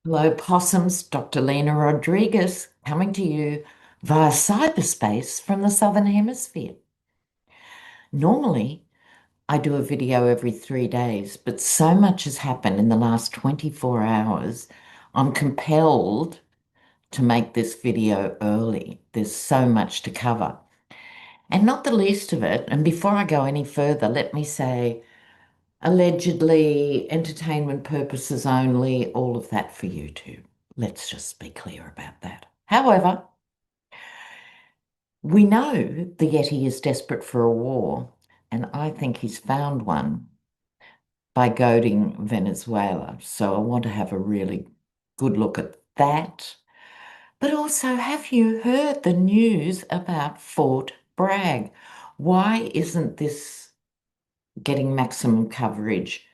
Hello, possums. Dr. Lena Rodriguez coming to you via cyberspace from the Southern Hemisphere. Normally, I do a video every 3 days, but so much has happened in the last 24 hours, I'm compelled to make this video early. There's so much to cover. And not the least of it, and before I go any further, let me say allegedly, entertainment purposes only, all of that for YouTube. Let's just be clear about that. However, we know the Yeti is desperate for a war, and I think he's found one by goading Venezuela. So I want to have a really good look at that. But also, have you heard the news about Fort Bragg? Why isn't this getting maximum coverage?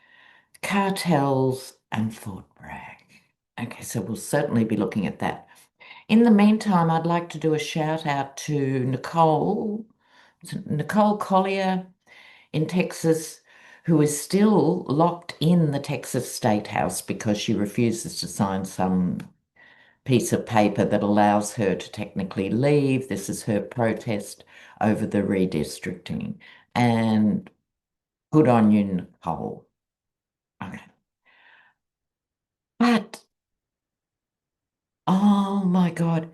Cartels and Fort Bragg. Okay, so we'll certainly be looking at that. In the meantime, I'd like to do a shout out to Nicole Collier in Texas, who is still locked in the Texas State House because she refuses to sign some piece of paper that allows her to technically leave. This is her protest over the redistricting. And good on you, Nicole. Okay. But oh my God.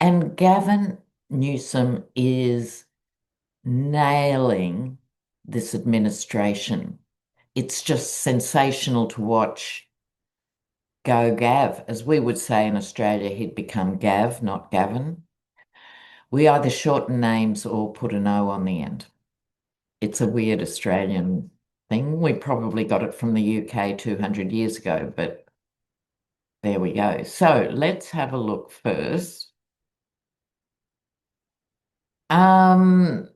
And Gavin Newsom is nailing this administration. It's just sensational to watch go Gav. As we would say in Australia, he'd become Gav, not Gavin. We either shorten names or put an O on the end. It's a weird Australian thing. We probably got it from the UK 200 years ago, but there we go. So let's have a look first. Um,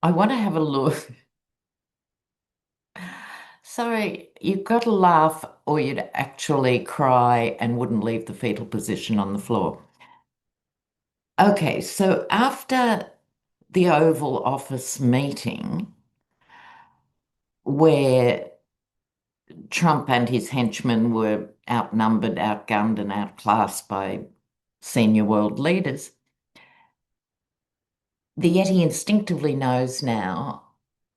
I want to have a look. Sorry, you've got to laugh or you'd actually cry and wouldn't leave the fetal position on the floor. Okay, so after the Oval Office meeting, where Trump and his henchmen were outnumbered, outgunned, and outclassed by senior world leaders, the Yeti instinctively knows now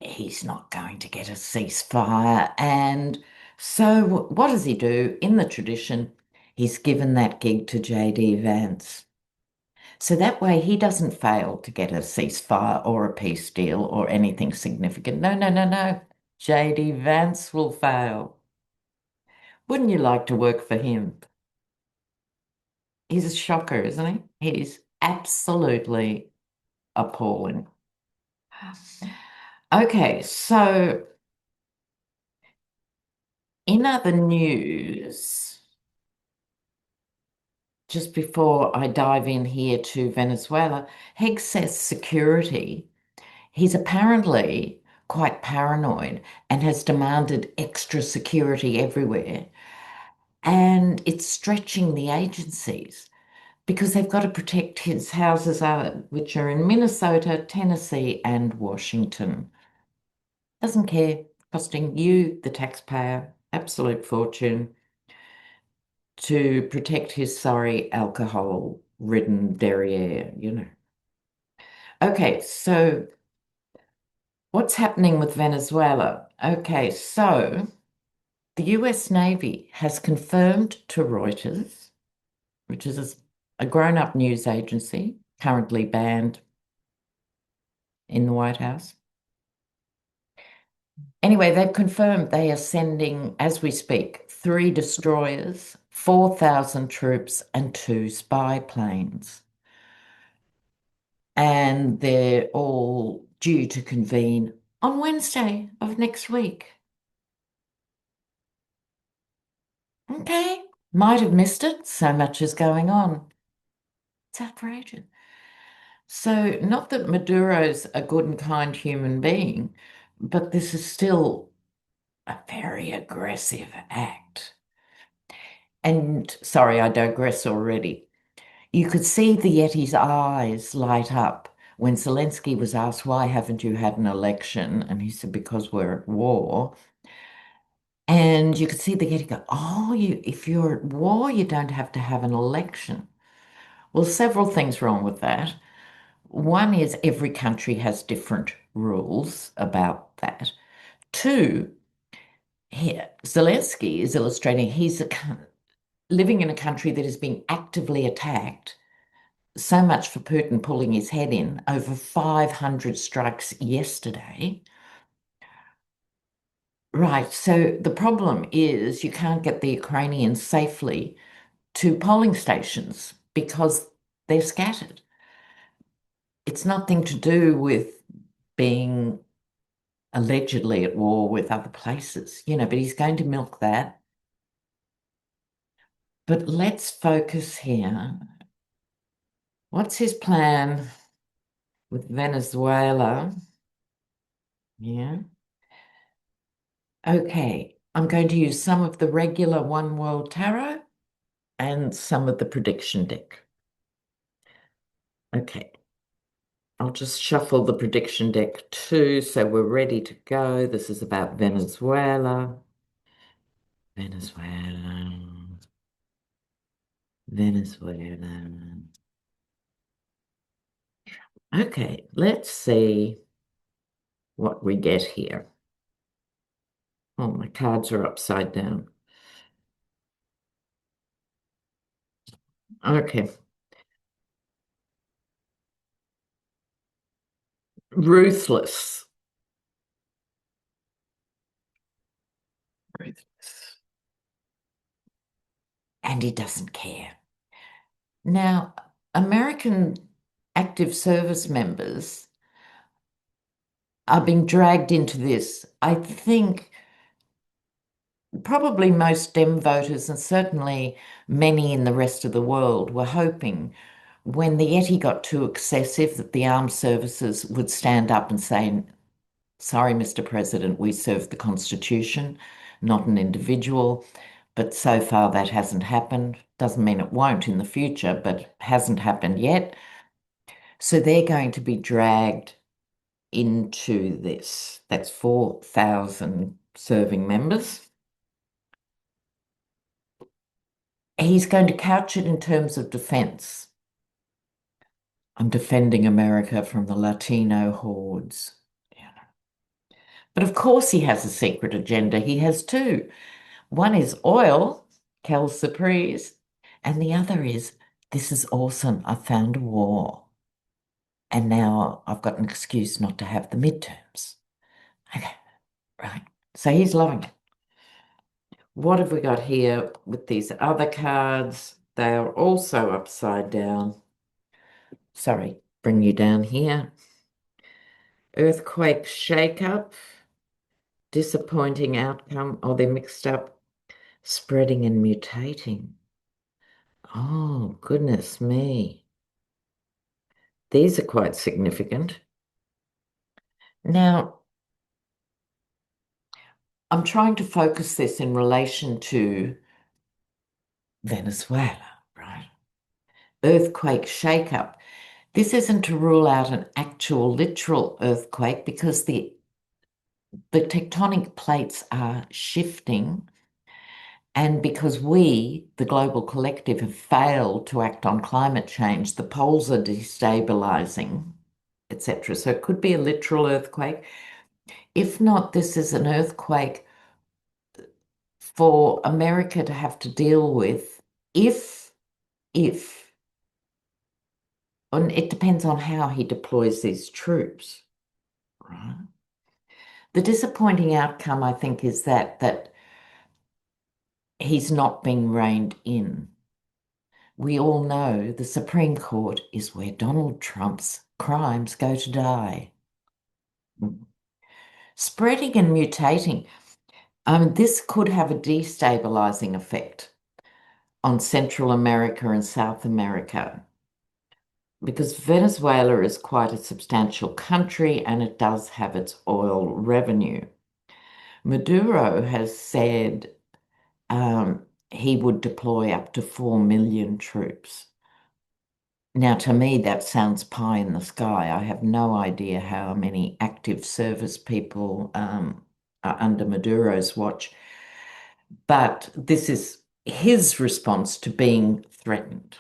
he's not going to get a ceasefire. And so, what does he do? In the tradition, he's given that gig to JD Vance. So that way he doesn't fail to get a ceasefire or a peace deal or anything significant. No, no, no, no. JD Vance will fail. Wouldn't you like to work for him? He's a shocker, isn't he? He's absolutely appalling. Okay, so in other news, just before I dive in here to Venezuela, Hegg says security. He's apparently quite paranoid and has demanded extra security everywhere. And it's stretching the agencies because they've got to protect his houses, which are in Minnesota, Tennessee, and Washington. Doesn't care, costing you, the taxpayer, absolute fortune to protect his sorry alcohol-ridden derriere. Okay, so what's happening with Venezuela? Okay, so the US Navy has confirmed to Reuters, which is a grown-up news agency currently banned in the White House. Anyway, they've confirmed they are sending, as we speak, 3 destroyers, 4,000 troops, and 2 spy planes. And they're all due to convene on Wednesday of next week. Okay, might have missed it. So much is going on. It's outrageous. So, not that Maduro's a good and kind human being, but this is still a very aggressive act. And sorry, I digress already. You could see the Yeti's eyes light up when Zelensky was asked, why haven't you had an election? And he said, because we're at war. And you could see the getting go, oh, if you're at war, you don't have to have an election. Well, several things wrong with that. One is every country has different rules about that. Two, Zelensky is illustrating living in a country that is being actively attacked. So much for Putin pulling his head in. Over 500 strikes yesterday. Right. So the problem is you can't get the Ukrainians safely to polling stations because they're scattered. It's nothing to do with being allegedly at war with other places, but he's going to milk that. But let's focus here. What's his plan with Venezuela? Yeah. Okay. I'm going to use some of the regular One World Tarot and some of the prediction deck. Okay. I'll just shuffle the prediction deck too, so we're ready to go. This is about Venezuela. Venezuela. Venezuela. Okay, let's see what we get here. Oh, my cards are upside down. Okay. Ruthless. Ruthless. And he doesn't care. Now, American active service members are being dragged into this. I think probably most Dem voters, and certainly many in the rest of the world, were hoping when the Yeti got too excessive that the armed services would stand up and say, sorry, Mr. President, we serve the Constitution, not an individual. But so far that hasn't happened. Doesn't mean it won't in the future, but hasn't happened yet. So they're going to be dragged into this. That's 4,000 serving members. He's going to couch it in terms of defense. I'm defending America from the Latino hordes. But of course, he has a secret agenda. He has two. One is oil, quelle surprise, and the other is this is awesome. I found a war. And now I've got an excuse not to have the midterms. Okay, right. So he's loving it. What have we got here with these other cards? They are also upside down. Sorry, bring you down here. Earthquake shake-up, disappointing outcome. Oh, they're mixed up. Spreading and mutating. Oh, goodness me. These are quite significant. Now, I'm trying to focus this in relation to Venezuela, right? Earthquake shake-up. This isn't to rule out an actual literal earthquake because the tectonic plates are shifting, and because we, the global collective, have failed to act on climate change, the poles are destabilizing, etc. So it could be a literal earthquake. If not, this is an earthquake for America to have to deal with if, and it depends on how he deploys these troops, right? The disappointing outcome, I think, is that he's not being reined in. We all know the Supreme Court is where Donald Trump's crimes go to die. Spreading and mutating. This could have a destabilizing effect on Central America and South America because Venezuela is quite a substantial country and it does have its oil revenue. Maduro has said he would deploy up to 4 million troops. Now, to me, that sounds pie in the sky. I have no idea how many active service people are under Maduro's watch. But this is his response to being threatened.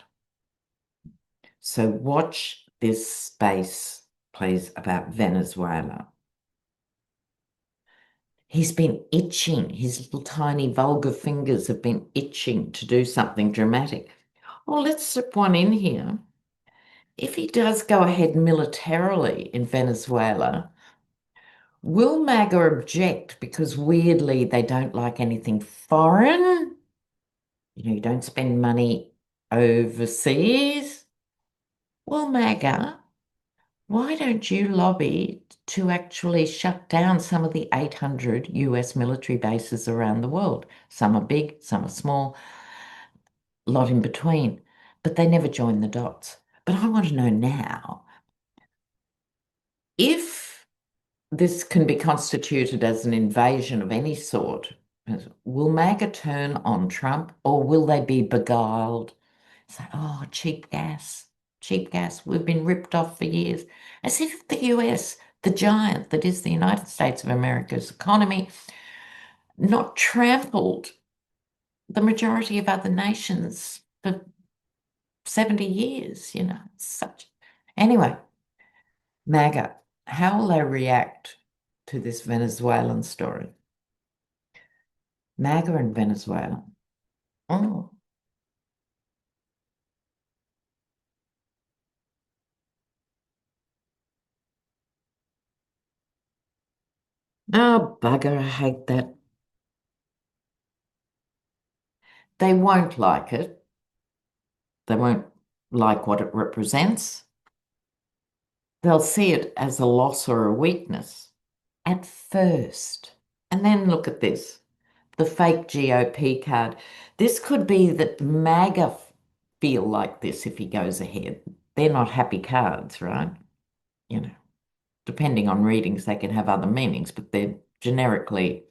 So watch this space, please, about Venezuela. He's been itching. His little tiny vulgar fingers have been itching to do something dramatic. Well, let's slip one in here. If he does go ahead militarily in Venezuela, will MAGA object because weirdly they don't like anything foreign? You don't spend money overseas. Well, MAGA, why don't you lobby to actually shut down some of the 800 US military bases around the world? Some are big, some are small, a lot in between, but they never join the dots. But I want to know now, if this can be constituted as an invasion of any sort, will MAGA turn on Trump or will they be beguiled? Say, oh, cheap gas, cheap gas. We've been ripped off for years. As if the US, the giant that is the United States of America's economy, not trampled the majority of other nations for 70 years, such. Anyway, MAGA, how will they react to this Venezuelan story? MAGA and Venezuela. Oh, oh, bugger, I hate that. They won't like it. They won't like what it represents. They'll see it as a loss or a weakness at first. And then look at this, the fake GOP card. This could be that MAGA feel like this if he goes ahead. They're not happy cards, right? You know, depending on readings, they can have other meanings, but they're generically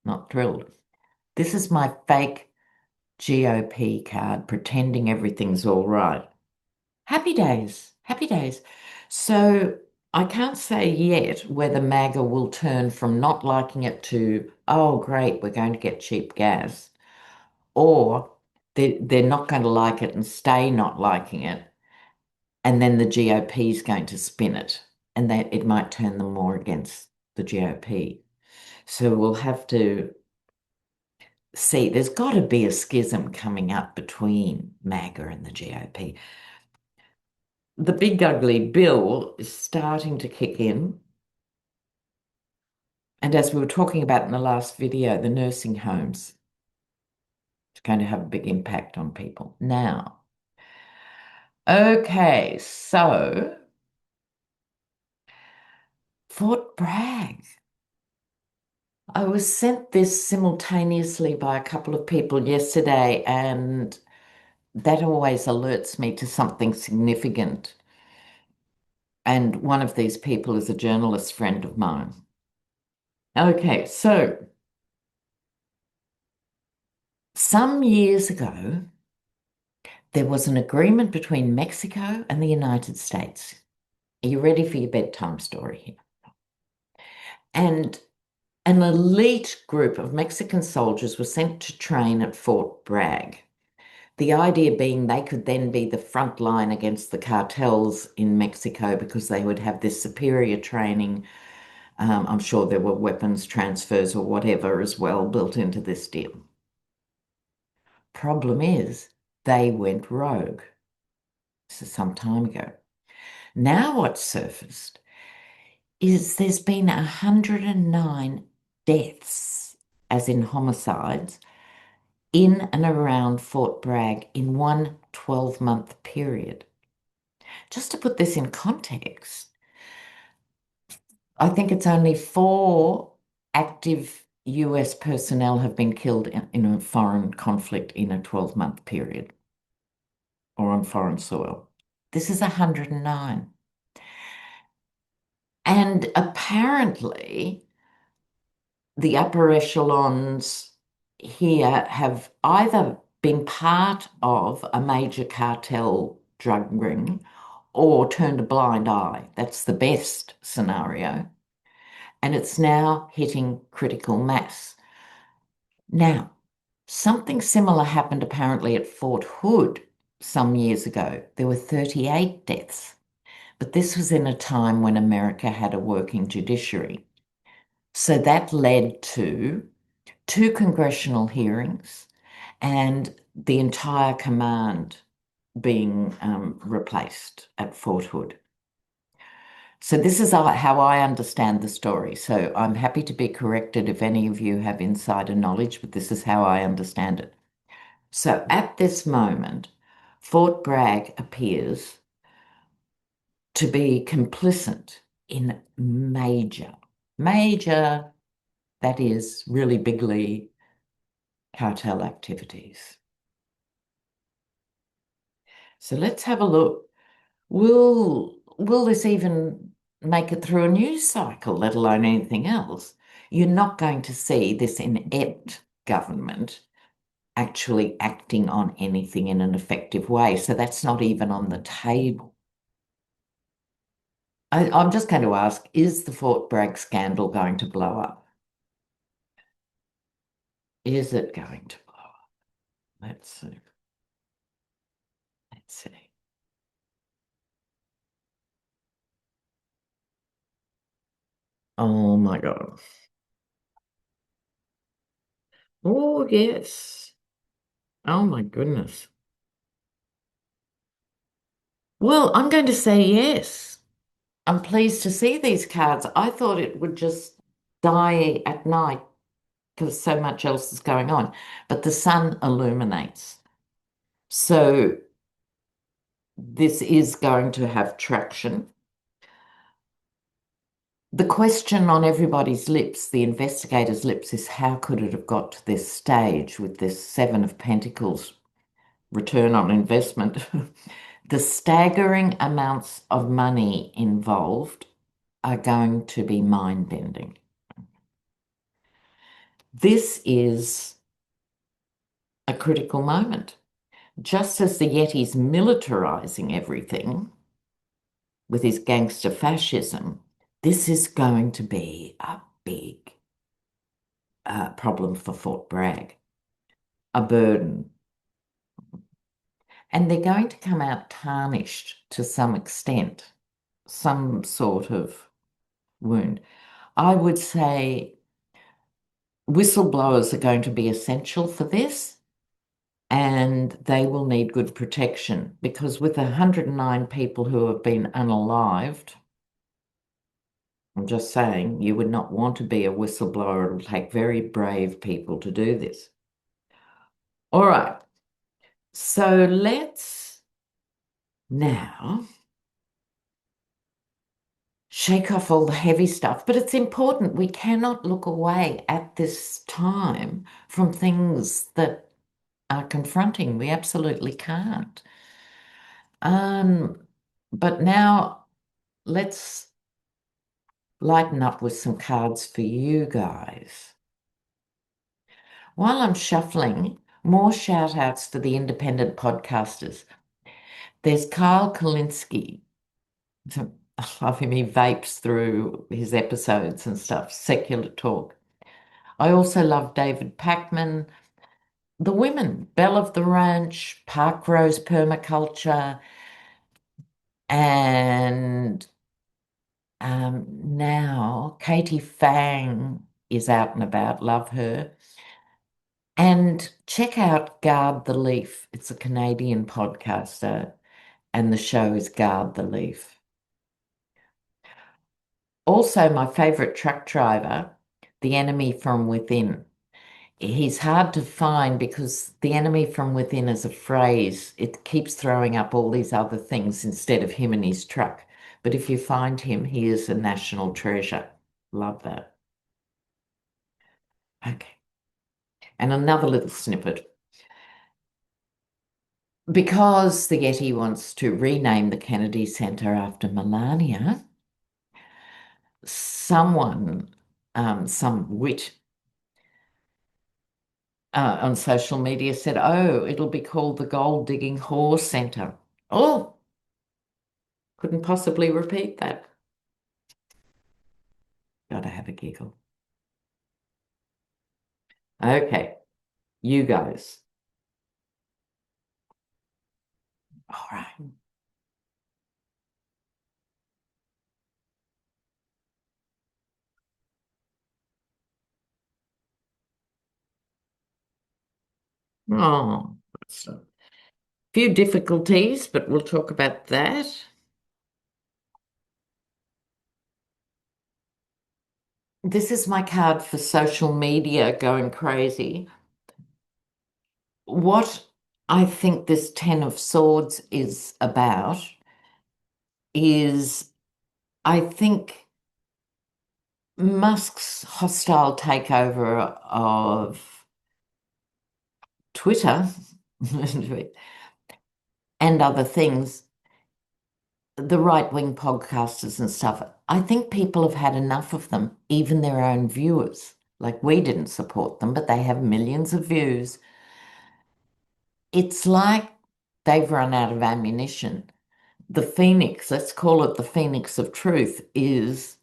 not thrilled. This is my fake GOP card, pretending everything's all right. Happy days, happy days. So I can't say yet whether MAGA will turn from not liking it to, oh, great, we're going to get cheap gas, or they're not going to like it and stay not liking it. And then the GOP is going to spin it, and that it might turn them more against the GOP. So we'll have to see. There's got to be a schism coming up between MAGA and the GOP. The big ugly bill is starting to kick in. And as we were talking about in the last video, the nursing homes is going to have a big impact on people. Now, okay, so Fort Bragg. I was sent this simultaneously by a couple of people yesterday, and that always alerts me to something significant. And one of these people is a journalist friend of mine. Okay, so some years ago, there was an agreement between Mexico and the United States. Are you ready for your bedtime story here? And an elite group of Mexican soldiers were sent to train at Fort Bragg. The idea being they could then be the front line against the cartels in Mexico because they would have this superior training. I'm sure there were weapons transfers or whatever as well built into this deal. Problem is, they went rogue. This is some time ago. Now what's surfaced is there's been 109 deaths, as in homicides, in and around Fort Bragg in one 12-month period. Just to put this in context, I think it's only 4 active US personnel have been killed in a foreign conflict in a 12-month period or on foreign soil. This is 109. And apparently, the upper echelons here have either been part of a major cartel drug ring or turned a blind eye. That's the best scenario. And it's now hitting critical mass. Now, Something similar happened apparently at Fort Hood some years ago. There were 38 deaths, but this was in a time when America had a working judiciary. So that led to two congressional hearings and the entire command being replaced at Fort Hood. So this is how I understand the story. So I'm happy to be corrected if any of you have insider knowledge, but this is how I understand it. So at this moment, Fort Bragg appears to be complicit in major, that is really bigly cartel activities. So let's have a look. Will this even make it through a news cycle, let alone anything else? You're not going to see this inept government actually acting on anything in an effective way. So that's not even on the table. I'm just going to ask, is the Fort Bragg scandal going to blow up? Is it going to blow up? Let's see. Let's see. Oh my God. Oh, yes. Oh my goodness. Well, I'm going to say yes. I'm pleased to see these cards. I thought it would just die at night because so much else is going on, but the sun illuminates. So this is going to have traction. The question on everybody's lips, the investigators' lips, is how could it have got to this stage with this Seven of Pentacles return on investment? The staggering amounts of money involved are going to be mind-bending. This is a critical moment. Just as the Yeti's militarizing everything with his gangster fascism, this is going to be a big problem for Fort Bragg, a burden. And they're going to come out tarnished to some extent, some sort of wound. I would say whistleblowers are going to be essential for this, and they will need good protection because with 109 people who have been unalived, I'm just saying, you would not want to be a whistleblower. It will take very brave people to do this. All right. So let's now shake off all the heavy stuff. But it's important. We cannot look away at this time from things that are confronting. We absolutely can't. Um, but now let's lighten up with some cards for you guys. While I'm shuffling, more shout outs for the independent podcasters. There's Kyle Kalinske. I love him. He vapes through his episodes and stuff, secular talk. I also love David Packman. The women, Belle of the Ranch, Park Rose Permaculture, and now Katie Fang is out and about. Love her. And check out Guard the Leaf. It's a Canadian podcaster, and the show is Guard the Leaf. Also, my favorite truck driver, The Enemy from Within. He's hard to find because the enemy from within is a phrase. It keeps throwing up all these other things instead of him and his truck. But if you find him, he is a national treasure. Love that. Okay. And another little snippet. Because the Getty wants to rename the Kennedy Center after Melania, someone, some wit on social media said, oh, it'll be called the Gold Digging Whore Center. Oh, couldn't possibly repeat that. Gotta have a giggle. Okay. You guys. All right. Oh, so few difficulties, but we'll talk about that. This is my card for social media going crazy. What I think this Ten of Swords is about is, I think, Musk's hostile takeover of Twitter and other things, the right-wing podcasters and stuff. I think people have had enough of them, even their own viewers. Like we didn't support them, but they have millions of views. It's like they've run out of ammunition. The phoenix, let's call it the phoenix of truth, is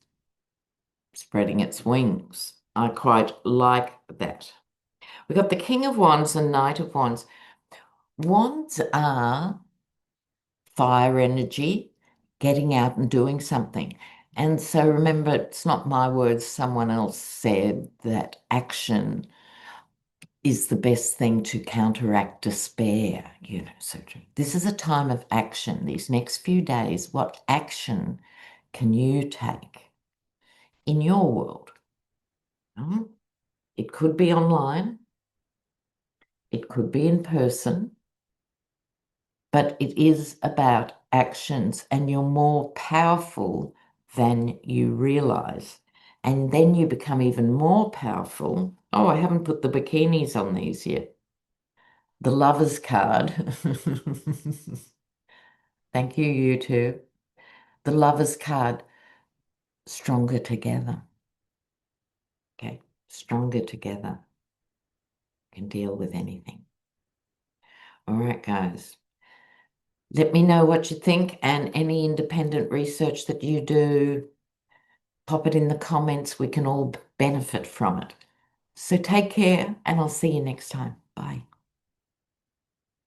spreading its wings. I quite like that. We've got the King of Wands and Knight of Wands. Wands are fire energy, getting out and doing something. And so remember, it's not my words, someone else said that action is the best thing to counteract despair, So this is a time of action. These next few days, what action can you take in your world? It could be online, it could be in person, but it is about actions, and you're more powerful than you realize. And then you become even more powerful. Oh, I haven't put the bikinis on these yet. The Lover's card. Thank you, you two. The Lover's card, stronger together. Okay, stronger together can deal with anything. All right, guys. Let me know what you think, and any independent research that you do, pop it in the comments. We can all benefit from it. So take care, and I'll see you next time. Bye.